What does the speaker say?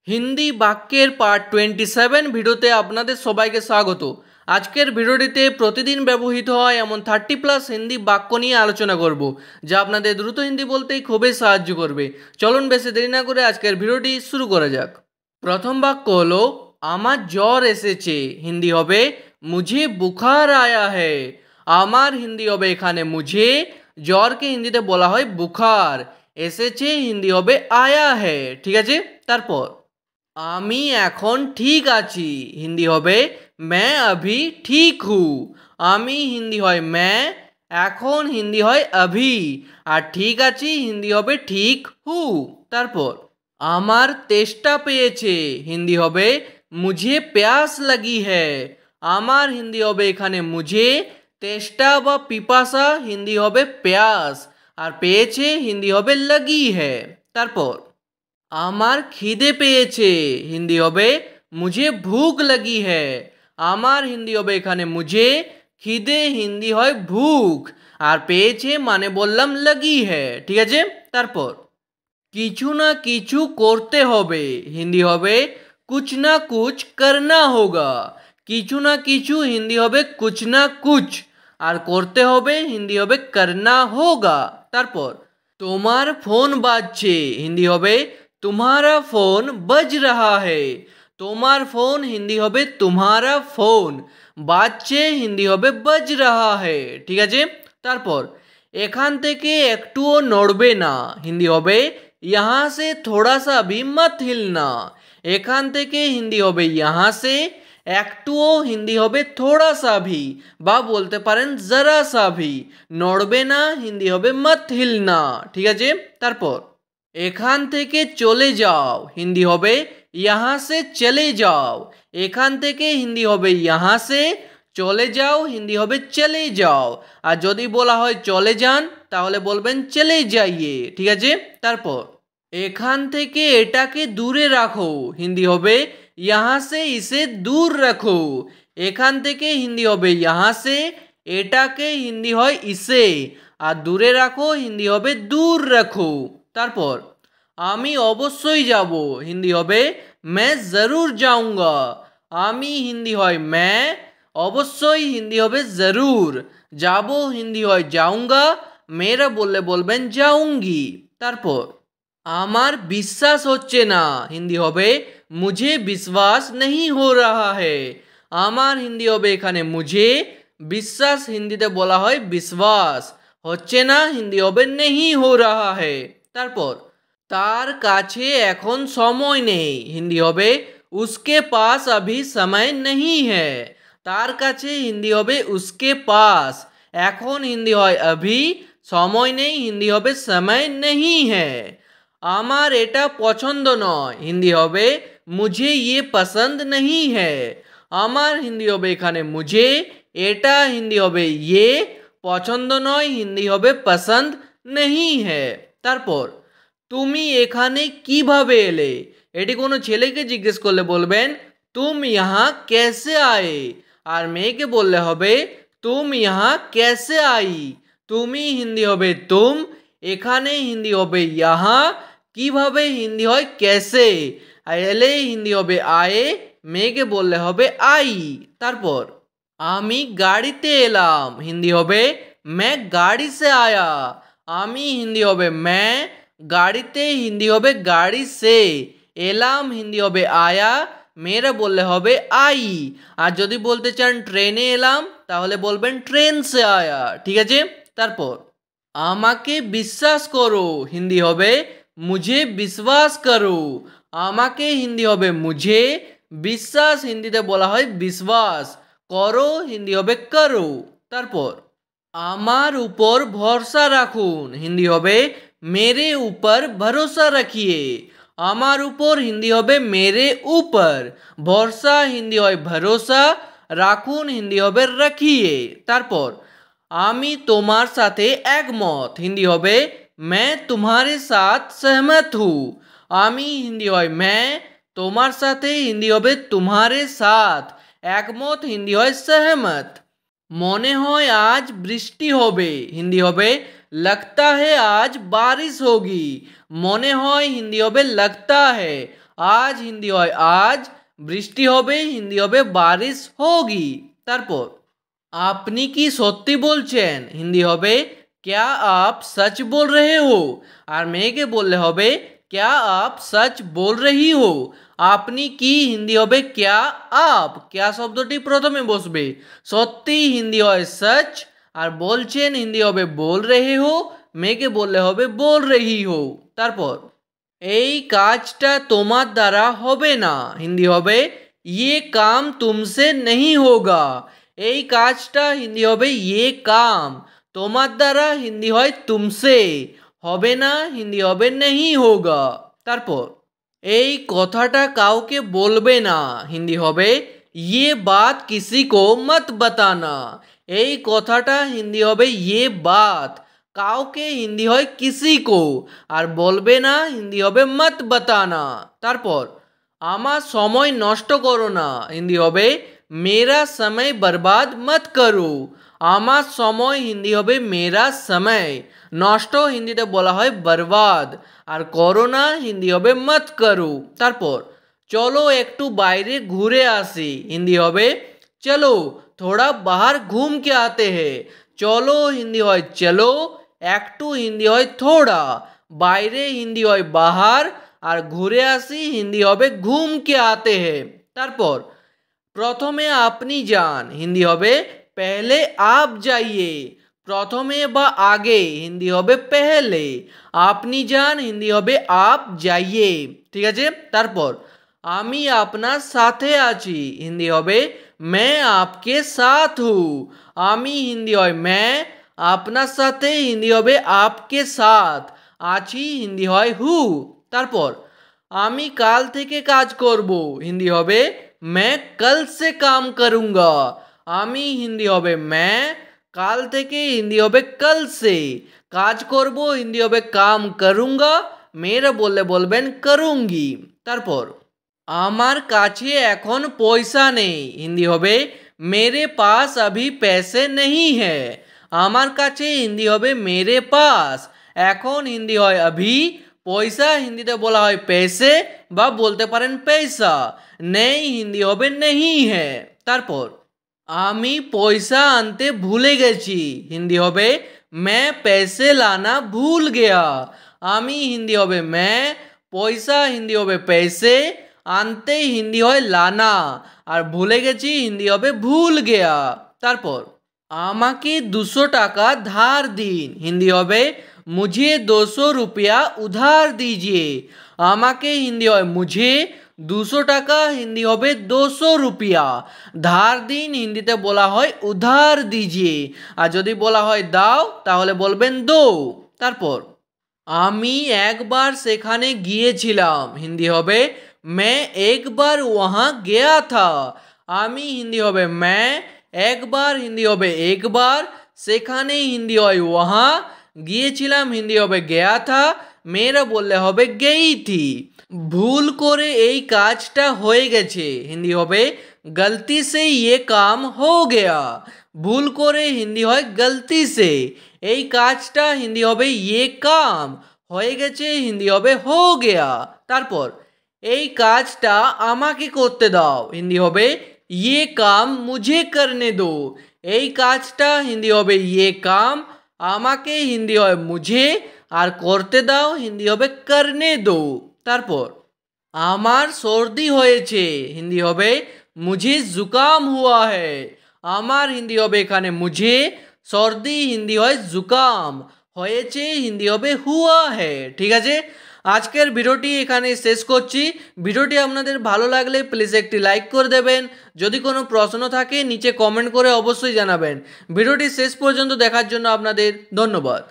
হিন্দি বাক্যের পার্ট 27 ভিডিওতে আপনাদের সবাইকে স্বাগত। আজকের ভিডিওটিতে প্রতিদিন ব্যবহৃত হয় এমন 30+ হিন্দি বাক্য নিয়ে আলোচনা করব, যা আপনাদের দ্রুত হিন্দি বলতেই খুবই সাহায্য করবে। চলুন বেশি দেরি না করে আজকের ভিডিওটি শুরু করা যাক। প্রথম বাক্য হলো আমার জ্বর এসেছে, হিন্দি হবে মুঝে বুখার আয়া হে। আমার হিন্দি হবে এখানে মুঝে, জ্বরকে হিন্দিতে বলা হয় বুখার, এসেছে হিন্দি হবে আয়া হে। ঠিক আছে, তারপর আমি এখন ঠিক আছি, হিন্দি হবে मैं अभी ठीक हूँ। আমি হিন্দি হয় मैं, এখন হিন্দি হয় अभी, আর ঠিক আছি হিন্দি হবে ঠিক হু। তারপর আমার তেষ্টা পেয়েছে, হিন্দি হবে मुझे प्यास लगी है। আমার হিন্দি হবে এখানে मुझे, তেষ্টা বা পিপাসা হিন্দি হবে प्यास, আর পেয়েছে হিন্দি হবে लगी है। তারপর আমার খিদে পেয়েছে, হিন্দি হবে মুঝে ভুক লাগি হ্যায়। আমার হিন্দি হবে এখানে মুঝে, খিদে হিন্দি হয় ভুক, আর পেয়েছে মানে বললাম লাগি হ্যায়। ঠিক আছে, তারপর কিছু না কিছু করতে হবে, হিন্দি হবে কুছ না কুছ করনা হোগা। কিছু না কিছু হিন্দি হবে কুছ না কুছ, আর করতে হবে হিন্দি হবে করনা হোগা। তারপর তোমার ফোন বাজছে, হিন্দি হবে तुम्हारा फोन बज रहा है। তোমার ফোন হিন্দি হবে तुम्हारा फोन, বাজছে হিন্দি হবে बज रहा है। ঠিক আছে, তারপর এখান থেকে একটুও নড়বে না, হিন্দি হবে यहाँ से थोड़ा सा भी मत हिलना। এখান থেকে হিন্দি হবে यहाँ से, একটুও হিন্দি হবে थोड़ा सा भी, বা বলতে পারেন जरा सा भी। নড়বে না হিন্দি হবে मत हिलना। ঠিক আছে, তারপর এখান থেকে চলে যাও, হিন্দি হবে यहाँ से चले जाओ। এখান থেকে হিন্দি হবে यहाँ से, চলে যাও হিন্দি হবে চলে যাও, আর যদি বলা হয় চলে যান তাহলে বলবেন চলে যাইয়ে। ঠিক আছে, তারপর এখান থেকে এটাকে দূরে রাখো, হিন্দি হবে यहाँ से इसे दूर रखो। এখান থেকে হিন্দি হবে यहाँ से, এটাকে হিন্দি হয় ইসে, আর দূরে রাখো হিন্দি হবে দূর রাখো। তারপর আমি অবশ্যই যাব, হিন্দি হবে मैं ज़रूर जाऊंगा। আমি হিন্দি হয় मैं, অবশ্যই হিন্দি হবে ज़रूर, যাব হিন্দি হয় जाऊंगा, মেয়েরা বললে বলবেন जाऊंगी। তারপর আমার বিশ্বাস হচ্ছে না, হিন্দি হবে मुझे विश्वास नहीं हो रहा है। আমার হিন্দি হবে এখানে मुझे, বিশ্বাস হিন্দিতে বলা হয় विश्वास, হচ্ছে না হিন্দি হবে नहीं हो रहा है। তারপর তার কাছে এখন সময় নেই, হিন্দি হবে उसके पास अभी समय नहीं है। তার কাছে হিন্দি হবে उसके पास, এখন হিন্দি হয় अभी, সময় নেই হিন্দি হবে समय नहीं है। আমার এটা পছন্দ নয়, হিন্দি হবে मुझे ये पसंद नहीं है। আমার হিন্দি হবে এখানে मुझे, এটা হিন্দি হবে ये, পছন্দ নয় হিন্দি হবে पसंद नहीं है। তারপর তুমি এখানে কিভাবে এলে, এটি কোনো ছেলেকে জিজ্ঞেস করলে বলবেন তুম यहाँ कैसे आए, আর মেয়েকে বললে হবে তুম यहाँ कैसे आई। তুমি হিন্দি হবে তুম, এখানে হিন্দি হবে यहाँ, কিভাবে হিন্দি হয় कैसे, আর এলে হিন্দি হবে আয়ে, মেয়েকে বললে হবে আই। তারপর আমি গাড়িতে এলাম, হিন্দি হবে मैं गाड़ी से आया। আমি হিন্দি হবে मैं, গাড়িতে হিন্দি হবে গাড়ি সে, এলাম হিন্দি হবে আয়া, মেয়েরা বললে হবে আই, আর যদি বলতে চান ট্রেনে এলাম তাহলে বলবেন ট্রেন সে আয়া। ঠিক আছে, তারপর আমাকে বিশ্বাস করো, হিন্দি হবে মুঝে বিশ্বাস করো। আমাকে হিন্দি হবে মুঝে, বিশ্বাস হিন্দিতে বলা হয় বিশ্বাস, করো হিন্দি হবে করো। তারপর আমার উপর ভরসা রাখুন, হিন্দি হবে मेरे ऊपर भरोसा रखिए। আমার উপর হিন্দি হবে मेरे ऊपर, ভরসা হিন্দি হয় ভরসা, রাখুন হিন্দি হবে রাখিয়ে। তারপর আমি তোমার সাথে একমত, হিন্দি হবে मैं तुम्हारे साथ सहमत हूँ। আমি হিন্দি হয় मैं, তোমার সাথে হিন্দি হবে तुम्हारे साथ, একমত হিন্দি হয় सहमत। মনে হয় আজ বৃষ্টি হবে, হিন্দি হবে लगता है आज बारिश होगी। মনে হয় হিন্দি হবে लगता है, आज हिंदी হয় आज, বৃষ্টি হবে হিন্দি হবে বারিশ होगी। তারপর আপনি কি সত্যি বলছেন হিন্দি হবে क्या आप सच बोल रहे हो, আর মেয়েকে বললে হবে क्या आप सच बोल रही हो। আপনি কি হিন্দি হবে क्या आप, क्या শব্দটি প্রথমে বসবে, সত্যি হিন্দি হয় सच, আর বলছেন হিন্দি হবে बोल रहे हो, মেয়েকে বললে হবে बोल रही हो। তারপর এই কাজটা তোমার দ্বারা হবে না হিন্দি হবে ये काम तुमसे नहीं होगा। এই কাজটা হিন্দি হবে ये काम, তোমার দ্বারা হিন্দি হয় तुमसे, হবে না হিন্দি হবে नहीं होगा। তারপর এই কথাটা কাউকে বলবে না হিন্দি হবে ये बात किसी को मत बताना। এই কথাটা হিন্দি হবে ये बात, কাউকে হিন্দি হয় किसी को, আর বলবে না হিন্দি হবে मत बताना। তারপর আমার সময় নষ্ট করো না হিন্দি হবে मेरा समय बर्बाद मत करो। আমার সময় হিন্দি হবে मेरा समय, নষ্ট হিন্দিতে বলা হয় बर्बाद, আর করো না হিন্দি হবে मत करो। তারপর চলো একটু বাইরে ঘুরে আসি হিন্দি হবে चलो थोड़ा बाहर घूम के आते हैं। চলো হিন্দি হয় चलो, একটু হিন্দি হয় थोड़ा, বাইরে হিন্দি হয় बाहर, আর ঘুরে আসি হিন্দি হবে ঘুম কে আতে হে। তারপর প্রথমে আপনি যান হিন্দি হবে पहले आप जाइए। প্রথমে বা আগে হিন্দি হবে पहले, আপনি যান হিন্দি হবে आप जाइए। ঠিক আছে। তারপর আমি আপনার সাথে আছি হিন্দি হবে मैं आपके साथ हूँ। আমি হিন্দি হয় मैं, আপনার সাথে হিন্দি হবে आपके साथ, আছি হিন্দি হয় हूँ। তারপর আমি কাল থেকে কাজ করব হিন্দি হবে मैं कल से काम करूँगा। আমি হিন্দি হবে मैं, কাল থেকে হিন্দি হবে कल से, কাজ করব হিন্দি হবে काम करूँगा, মেয়েরা বললে বলবেন करूँगी। তারপর আমার কাছে এখন পয়সা নেই হিন্দি হবে मेरे पास अभी पैसे नहीं है। আমার কাছে হিন্দি হবে मेरे पास, এখন হিন্দি হয় अभी, পয়সা হিন্দিতে বলা হয় पैसे বা বলতে পারেন पैसा, নেই হিন্দি হবে नहीं है। তারপর আমি পয়সা আনতে ভুলে গেছি হিন্দি হবে मैं पैसे लाना भूल गया। আমি হিন্দি হবে मैं, পয়সা হিন্দি হবে पैसे, আনতে হিন্দি হয় লানা, আর ভুলে গেছি হিন্দি হবে ভুল গেয়া। তারপর আমাকে 200 টাকা ধার দিন হিন্দি হবে मुझे 200 रुपया उधार दीजिए। আমাকে হিন্দি হয় मुझे, 200 টাকা হিন্দি হবে 200 রুপিয়া, ধার দিন হিন্দিতে বলা হয় উধার দিজিয়ে, আর যদি বলা হয় দাও তাহলে বলবেন দো। তারপর আমি একবার সেখানে গিয়েছিলাম হিন্দি হবে मैं एक बार वहाँ गया था। আমি হিন্দি হবে मैं, একবার হিন্দি হবে एक बार, সেখানে হিন্দি হয় वहाँ, গিয়েছিলাম হিন্দি হবে गया था, মেয়েরা বললে হবে গেই থি। ভুল করে এই কাজটা হয়ে গেছে হিন্দি হবে गलती से ये काम हो गया। ভুল করে হিন্দি হয় गलती से, এই কাজটা হিন্দি হবে ये काम, হয়ে গেছে হিন্দি হবে हो गया। তারপর এই কাজটা আমাকে করতে দাও হিন্দি হবে ये काम मुझे करने दो। এই কাজটা হিন্দি হবে ये काम, আমাকে হিন্দি হয় मुझे, আর করতে দাও হিন্দি হবে करने दो। তারপর আমার সর্দি হয়েছে হিন্দি হবে मुझे जुकाम हुआ है। আমার হিন্দি হবে এখানে मुझे, সর্দি হিন্দি হয় जुकाम, হয়েছে হিন্দি হবে हुआ है। ঠিক আছে, আজকের ভিডিওটি এখানে শেষ করছি। ভিডিওটি আপনাদের ভালো লাগলে প্লিজ একটি লাইক করে দেবেন, যদি কোনো প্রশ্ন থাকে নিচে কমেন্ট করে অবশ্যই জানাবেন। ভিডিওটি শেষ পর্যন্ত দেখার জন্য আপনাদের ধন্যবাদ।